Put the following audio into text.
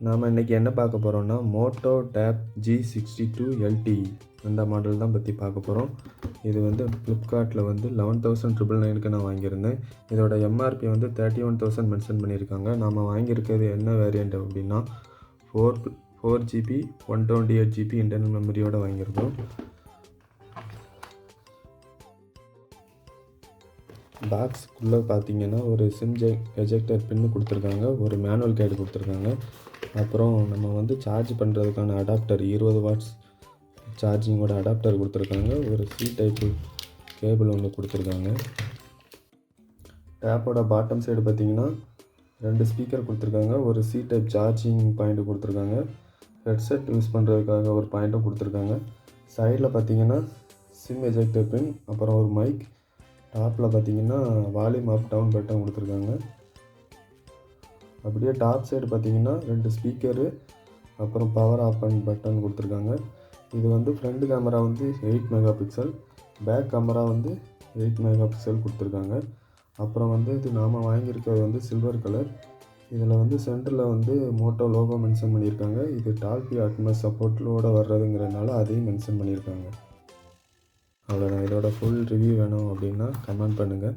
நாம் இன்றைக்கி என்ன பார்க்க போகிறோம்னா மோட்டோ டேப் G62 LTE இந்த மாடல் தான் பற்றி பார்க்க போகிறோம். இது வந்து ஃப்ளிப்கார்ட்டில் வந்து 11,999க்கு நான் வாங்கியிருந்தேன். இதோட எம்ஆர்பி வந்து 31,000 மென்ஷன் பண்ணியிருக்காங்க. நாம் வாங்கியிருக்கிறது என்ன வேரியண்ட் அப்படின்னா 4GB 128GB இன்டர்னல் மெமரியோடு வாங்கியிருக்கோம். பாக்ஸுக்குள்ளே பார்த்தீங்கன்னா ஒரு சிம் எஜெக்டர் பின்னு கொடுத்துருக்காங்க, ஒரு மேனுவல் கைடு கொடுத்துருக்காங்க. அப்புறம் நம்ம வந்து சார்ஜ் பண்ணுறதுக்கான அடாப்டர் 20 வாட்ஸ் சார்ஜிங்கோட அடாப்டர் கொடுத்துருக்காங்க. ஒரு சி டைப்பு கேபிள் ஒன்று கொடுத்துருக்காங்க. டேப்போட பாட்டம் சைடு பார்த்தீங்கன்னா 2 ஸ்பீக்கர் கொடுத்துருக்காங்க, ஒரு சி டைப் சார்ஜிங் பாயிண்ட்டு கொடுத்துருக்காங்க. ஹெட்செட் யூஸ் பண்ணுறதுக்காக ஒரு பாயிண்ட்டும் கொடுத்துருக்காங்க. சைடில் பார்த்தீங்கன்னா சிம் எஜெக்டர் பின், அப்புறம் ஒரு மைக். டாப்பில் பார்த்தீங்கன்னா வால்யூம் அப் டவுன் பட்டன் கொடுத்துருக்காங்க. அப்படியே டாப் சைடு பார்த்தீங்கன்னா 2 ஸ்பீக்கரு, அப்புறம் பவர் ஆஃப் அண்ட் பட்டன் கொடுத்துருக்காங்க. இது வந்து ஃப்ரண்ட் கேமரா வந்து 8 மெகா பிக்சல், பேக் கேமரா வந்து 8 மெகா பிக்சல் கொடுத்துருக்காங்க. அப்புறம் வந்து இது நாம் வாங்கியிருக்கிறது வந்து சில்வர் கலர். இதில் வந்து சென்டரில் வந்து மோட்டோ லோகோ மென்ஷன் பண்ணியிருக்காங்க. இது டால்பி அட்மஸ் சப்போர்ட்டோடு வர்றதுங்கிறதுனால அதையும் மென்ஷன் பண்ணியிருக்காங்க. அவ்வளோதான். இதோட ஃபுல் ரிவ்யூ வேணும் அப்படின்னா கமெண்ட் பண்ணுங்கள்.